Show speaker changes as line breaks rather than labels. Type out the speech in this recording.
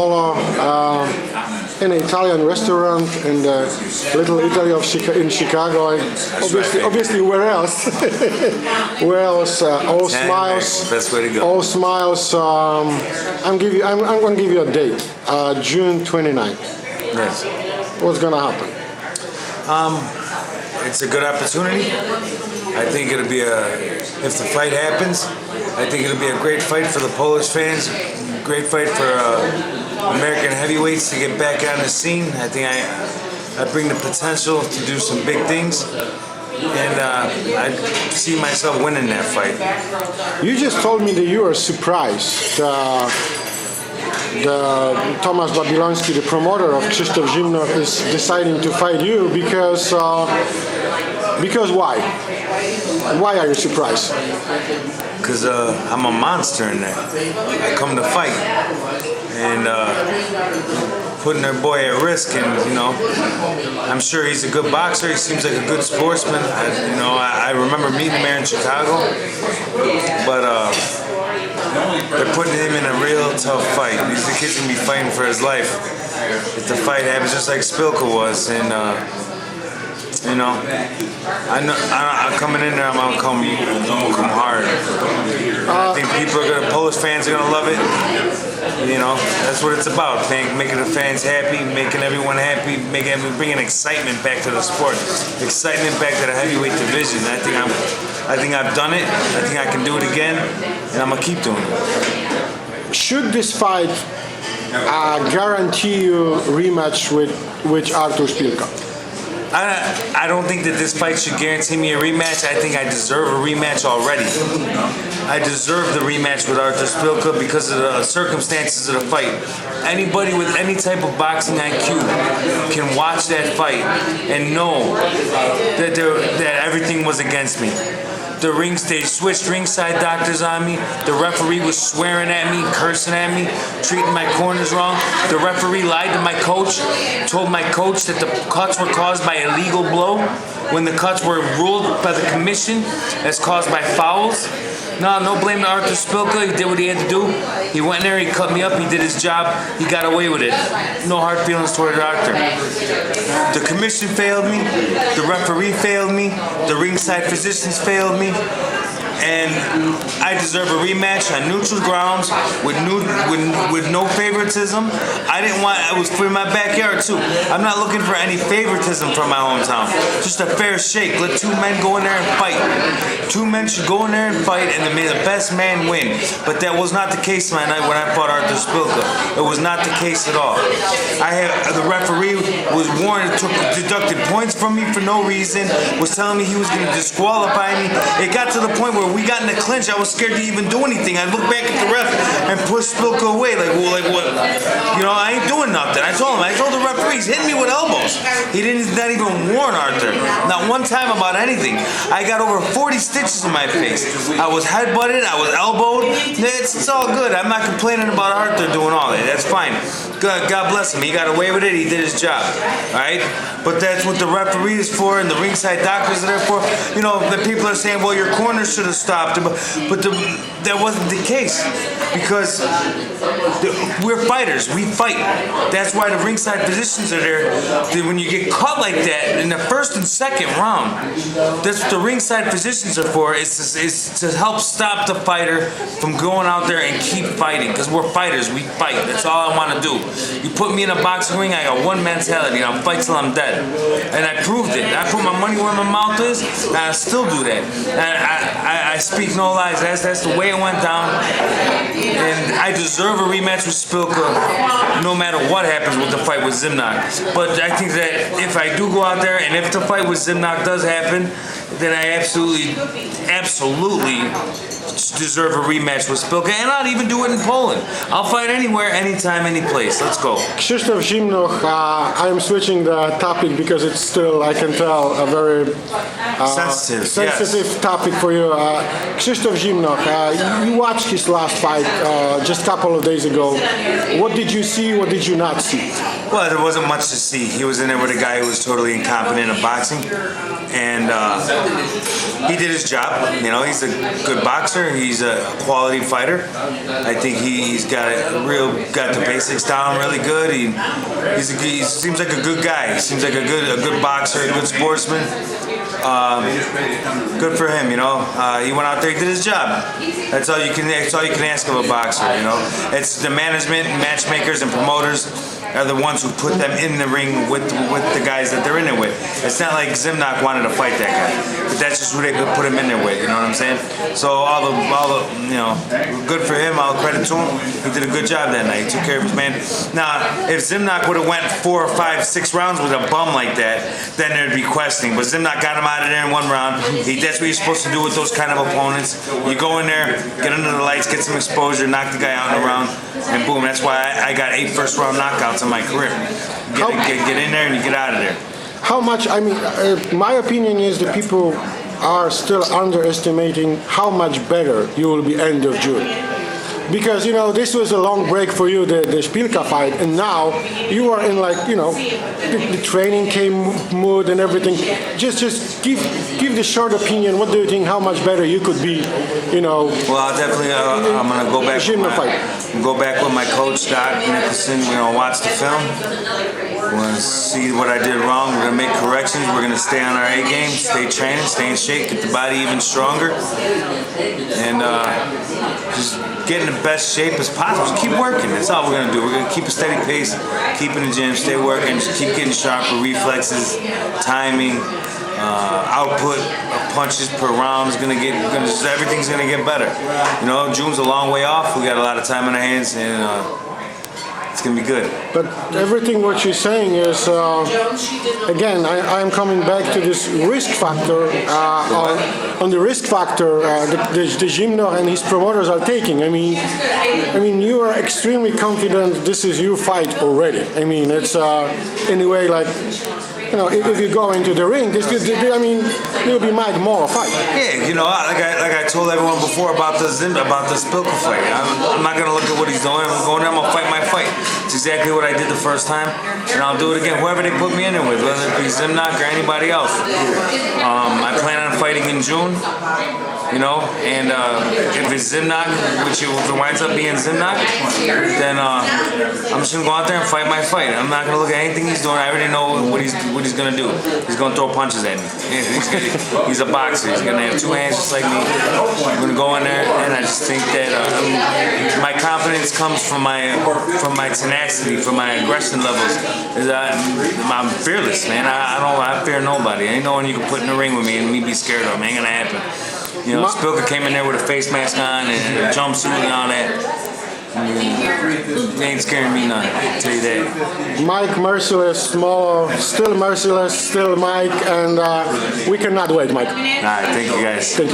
Mollo in an Italian restaurant in the Little Italy of in Chicago. Obviously, where else? Where else? All smiles.
Best way to go.
All smiles. I'm going to give you a date. June 29th.
Yes.
What's going to happen?
It's a good opportunity. I think it'll be if the fight happens, I think it'll be a great fight for the Polish fans, great fight for American heavyweights to get back on the scene. I think I bring the potential to do some big things, and I see myself winning that fight.
You just told me that you are surprised. Tomasz Babiloński, the promoter of Krzysztof Zimnoch, is deciding to fight you because why? Why are you surprised?
Because I'm a monster in there. I come to fight, and putting their boy at risk, and I'm sure he's a good boxer. He seems like a good sportsman. I remember meeting him here in Chicago, but they're putting him in a real tough fight. The kid's gonna be fighting for his life if the fight happens, just like Szpilka was. And I'm coming in there. I'm gonna come hard. I think Polish fans are gonna love it. That's what it's about. Making the fans happy, making everyone happy, bringing excitement back to the sport, excitement back to the heavyweight division. I think I've done it. I think I can do it again, and I'm gonna keep doing it.
Should this fight guarantee you rematch with Artur Szpilka?
I don't think that this fight should guarantee me a rematch. I think I deserve a rematch already. I deserve the rematch with Artur Szpilka because of the circumstances of the fight. Anybody with any type of boxing IQ can watch that fight and know that everything was against me. They switched ringside doctors on me. The referee was swearing at me, cursing at me, treating my corners wrong. The referee lied to my coach, told my coach that the cuts were caused by a legal blow when the cuts were ruled by the commission as caused by fouls. No blame to Artur Szpilka. He did what he had to do. He went in there, he cut me up, he did his job, he got away with it. No hard feelings toward Artur. The commission failed me, the referee failed me, the ringside physicians failed me, and I deserve a rematch on neutral grounds with no favoritism. It was for my backyard too. I'm not looking for any favoritism from my hometown. Just a fair shake. Let two men go in there and fight. Two men should go in there and fight, and may the best man win. But that was not the case my night when I fought Artur Szpilka. It was not the case at all. The referee was warned, deducted points from me for no reason, was telling me he was going to disqualify me. It got to the point where we got in the clinch. I was scared to even do anything. I looked back at the ref and pushed Szpilka away. Like what? I ain't doing nothing. I told the referees, hit me with elbows. He not even warn Artur. Not one time about anything. I got over 40 stitches in my face. I was headbutted. I was elbowed. It's all good. I'm not complaining about Artur doing all that. That's fine. God bless him. He got away with it. He did his job. All right? But that's what the referee is for, and the ringside doctors are there for. The people are saying, well, your corner should have stopped him. But that wasn't the case. Because we're fighters. We fight. That's why the ringside physicians are there. When you get caught like that in the first and second round, that's what the ringside physicians are for, is to help stop the fighter from going out there and keep fighting. Because we're fighters. We fight. That's all I want to do. You put me in a boxing ring, I got one mentality. I'll fight till I'm dead. And I proved it. I put my money where my mouth is, and I still do that. And I speak no lies. That's the way it went down. And I deserve a rematch with Szpilka, no matter what happens with the fight with Zimnoch. But I think that if I do go out there, and if the fight with Zimnoch does happen, then I absolutely deserve a rematch with Szpilka, and I'll even do it in Poland. I'll fight anywhere, anytime, any place. Let's go.
Krzysztof Zimnoch, I'm switching the topic because it's still, I can tell, a very sensitive topic for you. Krzysztof Zimnoch, you watched his last fight just a couple of days ago. What did you see? What did you not see?
Well, there wasn't much to see. He was in there with a guy who was totally incompetent in boxing, and he did his job. You know, he's a good boxer. He's a quality fighter. I think he's got the basics down really good. He seems like a good guy. He seems like a good boxer, a good sportsman. Good for him, you know. He went out there, he did his job. That's all you can ask of a boxer, you know. It's the management, matchmakers, and promoters are the ones who put them in the ring with the guys that they're in there with. It's not like Zimnoch wanted to fight that guy, but that's just who they put him in there with. You know what I'm saying? So all the you know, good for him. All credit to him. He did a good job that night. He took care of his man. Now, if Zimnoch would have went 4 or 5, 6 rounds with a bum like that, then there'd be questioning. But Zimnoch got him out of there in 1 round. That's what you're supposed to do with those kind of opponents. You go in there, get under the lights, get some exposure, knock the guy out in a round, and boom. That's why I got 8 first-round knockouts in my career. Get in there and you get out of there.
How much? I mean, my opinion is that people are still underestimating how much better you will be end of June. Because, you know, this was a long break for you, the Szpilka fight, and now you are in, like, you know, the training came mood and everything. Just give the short opinion. What do you think? How much better you could be, you know?
Well, I'll definitely I'm gonna go back with my coach Doc Nicholson. You know, watch the film. We're gonna see what I did wrong. We're gonna make corrections. We're gonna stay on our A game, stay training, stay in shape, get the body even stronger, and just get in the best shape as possible. Just keep working. That's all we're gonna do. We're gonna keep a steady pace, keep in the gym, stay working, just keep getting sharper. Reflexes, timing, output of punches per round is everything's gonna get better. You know, June's a long way off. We got a lot of time on our hands, and it's gonna be good.
But everything what you're saying is, again, I'm coming back to this risk factor. On the risk factor, the Zimnoch and his promoters are taking. I mean, you are extremely confident. This is your fight already. I mean, it's in a way like, you know, if you go into the ring, there'll be more fight.
Yeah, you know, like I told everyone before about the Szpilka fight. I'm not gonna look at what he's doing. I'm going there. I'm gonna fight my fight. It's exactly what I did the first time, and I'll do it again. Whoever they put me in there with, whether it be Zimnoch or anybody else. I plan on fighting in June. You know, and if it's Zimnoch, if it winds up being Zimnoch, then I'm just gonna go out there and fight my fight. I'm not gonna look at anything he's doing. I already know what he's gonna do. He's gonna throw punches at me. He's a boxer. He's gonna have 2 hands just like me. I'm gonna go in there, and I just think that my confidence comes from my tenacity, from my aggression levels. I'm fearless, man. I fear nobody. Ain't no one you can put in the ring with me and me be scared of. It ain't gonna happen. You know, Szpilka came in there with a face mask on and a jumpsuit and all that. They ain't scaring me none, I'll tell you that.
Mike, merciless, Mollo, still merciless, still Mike, and we cannot wait, Mike.
All right, thank you guys.